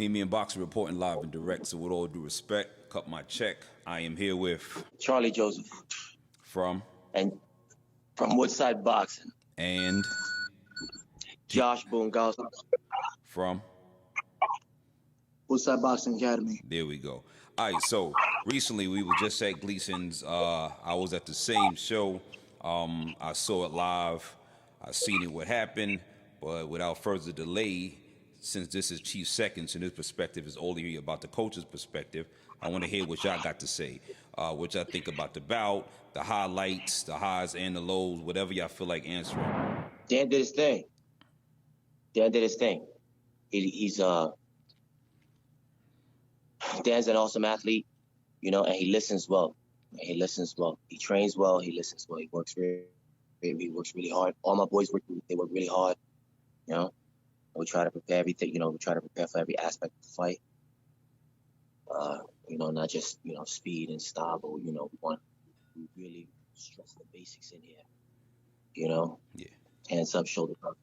Bohemian Boxer reporting live and direct. So with all due respect, cut my check. I am here with Charlie Joseph from and from Woodside Boxing. and Josh Boongals from. Woodside Boxing Academy. There we go. All right, so recently we were just at Gleason's. I was at the same show. I saw it live. I seen it what happened, but without further delay, since this is Chief Seconds and his perspective is only about the coach's perspective, I want to hear what y'all got to say. What y'all think about the bout, the highlights, the highs and the lows, whatever y'all feel like answering. Dan did his thing. Dan's an awesome athlete, and he listens well. He trains well. He listens well. He works really hard. All my boys work really hard. We try to prepare everything. We try to prepare for every aspect of the fight. Not just speed and style, but we really stress the basics in here. Yeah. Hands up, shoulder up,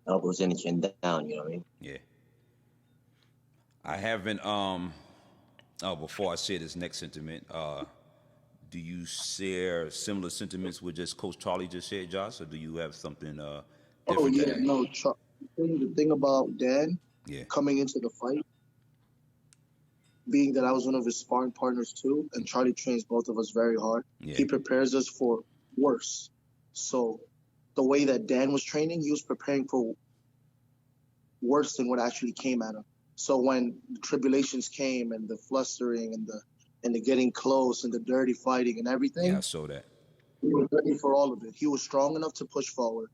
elbows in and chin down. You know what I mean? Yeah. I haven't. Before I say this next sentiment, do you share similar sentiments with just Coach Charlie just said, Josh, or do you have something different? Oh yeah, no. The thing about Dan coming into the fight, being that I was one of his sparring partners too, and Charlie trains both of us very hard. Yeah. He prepares us for worse. So the way that Dan was training, he was preparing for worse than what actually came at him. So when the tribulations came and the flustering and the getting close and the dirty fighting and everything, I saw that. He was ready for all of it. He was strong enough to push forward,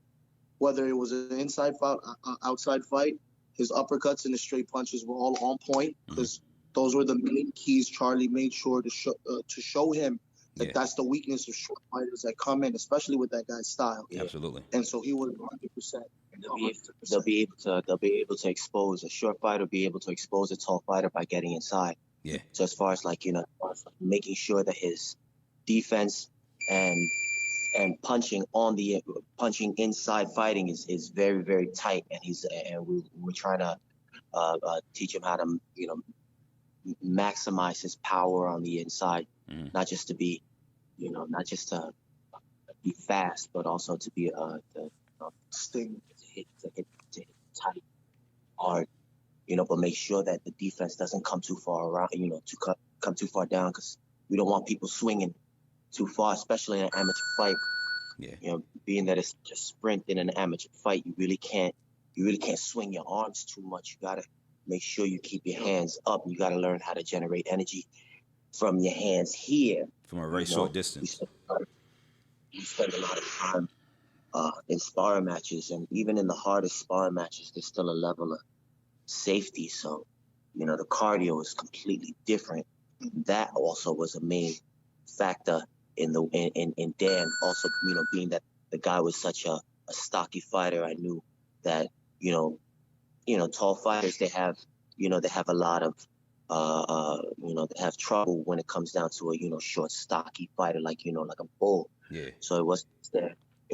whether it was an inside fight, outside fight. His uppercuts and his straight punches were all on point because those were the main keys. Charlie made sure to show him that that's the weakness of short fighters that come in, especially with that guy's style. Yeah. Absolutely. And so he was 100%. They'll be able to expose a short fighter, be able to expose a tall fighter by getting inside. Yeah. So as far as making sure that his defense and punching inside fighting is very, very tight, and we're trying to teach him how to maximize his power on the inside, not just to be fast, but also to be the sting to hit tight, hard, but make sure that the defense doesn't come too far around, come too far down, because we don't want people swinging too far, especially in an amateur fight. Yeah. Being that it's just sprint in an amateur fight, you really can't swing your arms too much. You gotta make sure you keep your hands up. You gotta learn how to generate energy from your hands here. From a very short distance. We spend a lot of time in sparring matches, and even in the hardest sparring matches, there's still a level of safety. So, the cardio is completely different. That also was a main factor in Dan. Also, being that the guy was such a stocky fighter, I knew that tall fighters, they have a lot of they have trouble when it comes down to a short, stocky fighter like a bull. Yeah. So it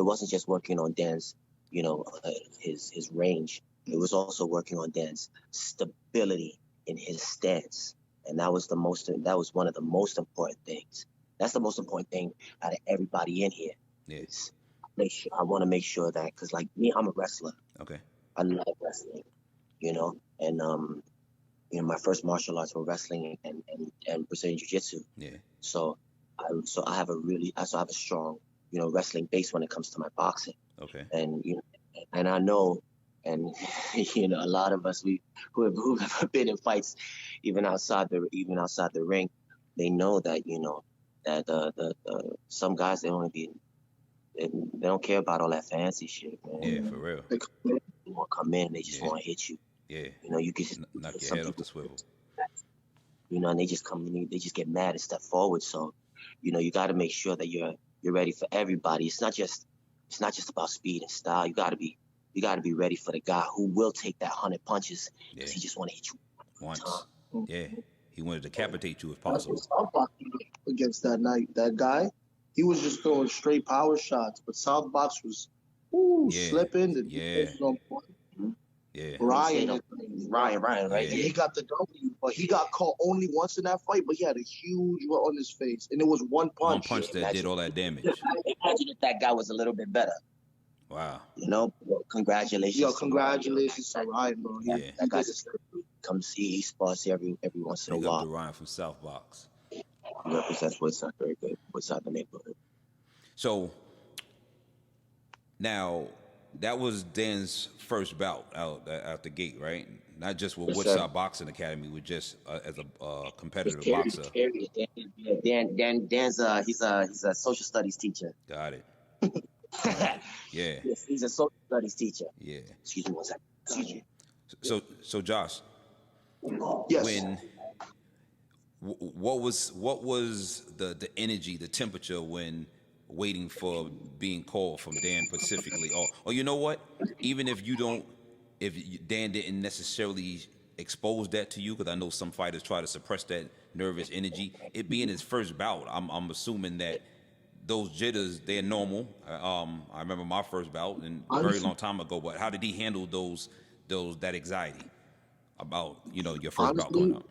wasn't just working on Dan's his range. It was also working on Dan's stability in his stance, and that was one of the most important things. That's the most important thing out of everybody in here. Yes. I want to make sure that, because like me, I'm a wrestler. Okay. I love wrestling, and my first martial arts were wrestling and Brazilian Jiu-Jitsu. Yeah. So I have a strong, wrestling base when it comes to my boxing. Okay. And I know, and a lot of us who have been in fights, even outside the ring, they know that that some guys they don't care about all that fancy shit, man. Yeah, for real. They want to come in, they just want to hit you. Yeah. You can just knock your head off the swivel. And they just come in, they just get mad and step forward. So, you got to make sure that you're ready for everybody. It's not just about speed and style. You got to be ready for the guy who will take that 100 punches because he just want to hit you once. Yeah. He wanted to decapitate you if possible. Against that guy, he was just throwing straight power shots, but South Box was slipping. Yeah. Ryan, Ryan, right? Yeah, he got the W, but he got caught only once in that fight, but he had a huge rut on his face, and it was one One punch. punch that did all that damage. Imagine if that guy was a little bit better. Wow. You know, congratulations. Yo, congratulations to Ryan, bro. Yeah. That guy's just come see. He spots every once in a Big up while. to Ryan from South Box. He represents Woodside very good. Woodside, the neighborhood. So now that was Dan's first bout out the gate, right? Not just with Woodside Boxing Academy, with just as a competitive boxer. Dan's he's a social studies teacher. Got it. Yeah. Yes, he's a social studies teacher. Yeah. Excuse me one second. Excuse me. So Josh, Yes. what was the energy, the temperature when waiting for being called from Dan specifically, or you know what? Even if Dan didn't necessarily expose that to you, because I know some fighters try to suppress that nervous energy. It being his first bout, I'm assuming that those jitters, they're normal. I remember my first bout, and a very long time ago. But how did he handle that anxiety about your first bout going up?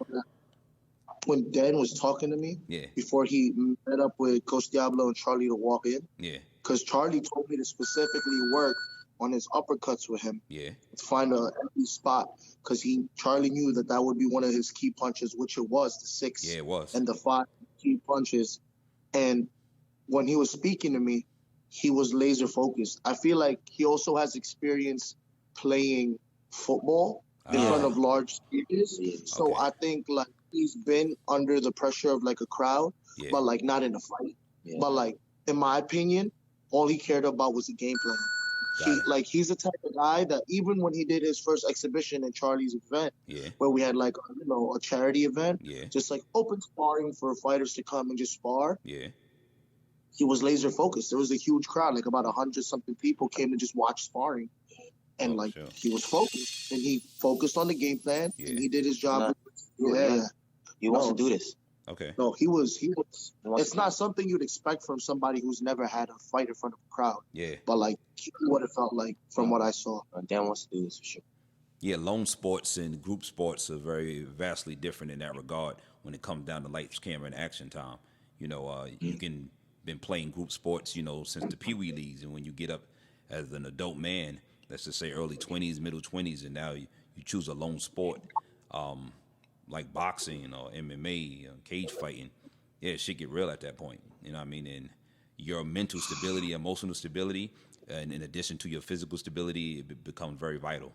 When Dan was talking to me, before he met up with Coach Diablo and Charlie to walk in, because Charlie told me to specifically work on his uppercuts with him, to find a empty spot, because Charlie knew that would be one of his key punches, which it was, the 6 and the 5 key punches. And when he was speaking to me, he was laser focused. I feel like he also has experience playing football in front of large stages. So I think like he's been under the pressure of like a crowd, but like not in a fight. But like in my opinion, all he cared about was the game plan. He's the type of guy that even when he did his first exhibition in Charlie's event, where we had like a charity event, just like open sparring for fighters to come and just spar. He was laser focused. There was a huge crowd, like about 100-something people came to just watch sparring. And he was focused, and he focused on the game plan, and he did his job. He wants to do this. Okay. No, he was. It's not something you'd expect from somebody who's never had a fight in front of a crowd. But like, what it felt like from what I saw. Dan wants to do this for sure. Yeah, lone sports and group sports are very vastly different in that regard when it comes down to lights, camera, and action time. You can been playing group sports, since the Pee Wee leagues, and when you get up as an adult man, let's just say early 20s, middle 20s, and now you choose a lone sport, like boxing or MMA, cage fighting, shit get real at that point. You know what I mean? And your mental stability, emotional stability, and in addition to your physical stability, it becomes very vital.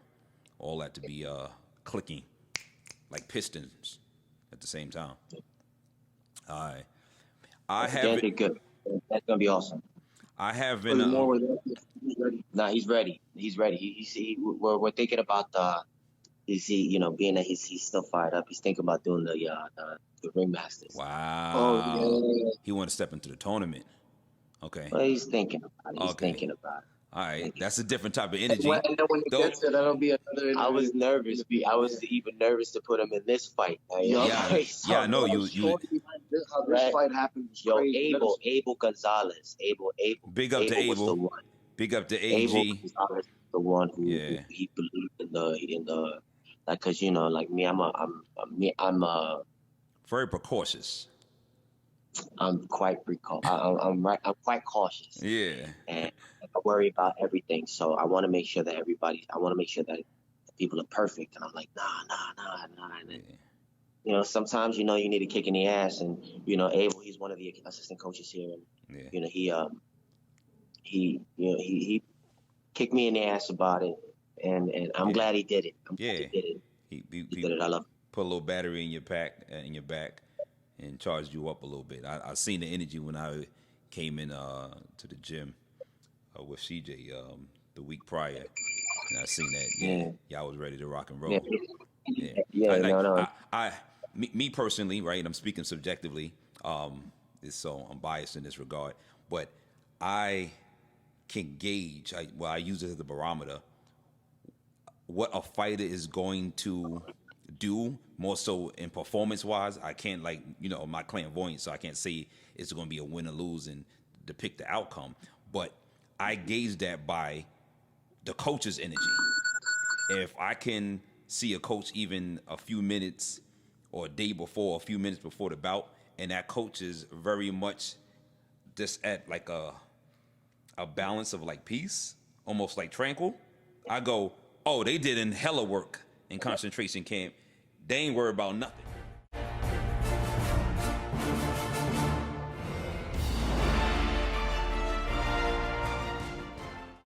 All that to be clicking like pistons at the same time. All right. I haven't. Good. That's gonna be awesome. I haven't. Nah, he's ready. He's ready. We're thinking about being that he's still fired up. He's thinking about doing the ringmasters. Wow. Oh, yeah. He want to step into the tournament. Okay. Well, he's thinking about it. He's thinking about it. All right, that's a different type of energy. And then when he gets there, that'll be another. I was nervous. I was even nervous to put him in this fight. I know you. How this fight happened was crazy. Abel Gonzalez. Abel. Big up to Abel. Was the one. Big up to AG. Abel Gonzalez, the one who he believed in the like, cause like me, I'm very precautious. I'm quite I'm quite cautious. Yeah. And I worry about everything. So I want to make sure that people are perfect. And I'm like, nah. And, sometimes, you need a kick in the ass. And, Abel, he's one of the assistant coaches here. And, he kicked me in the ass about it. And I'm glad he did it. He did it. I love it. Put a little battery in your back, and charged you up a little bit. I seen the energy when I came in to the gym with CJ the week prior, and I seen that. Y'all was ready to rock and roll. Me personally, right? I'm speaking subjectively. So I'm biased in this regard, but I can gauge. I use it as a barometer. What a fighter is going to do, more so in performance-wise. I can't, I'm not clairvoyant, so I can't say it's going to be a win or lose and depict the outcome. But I gauge that by the coach's energy. If I can see a coach even a few minutes or a day before, a few minutes before the bout, and that coach is very much just at like a balance of like peace, almost like tranquil, I go, oh, they did in hella work in concentration camp. They ain't worried about nothing.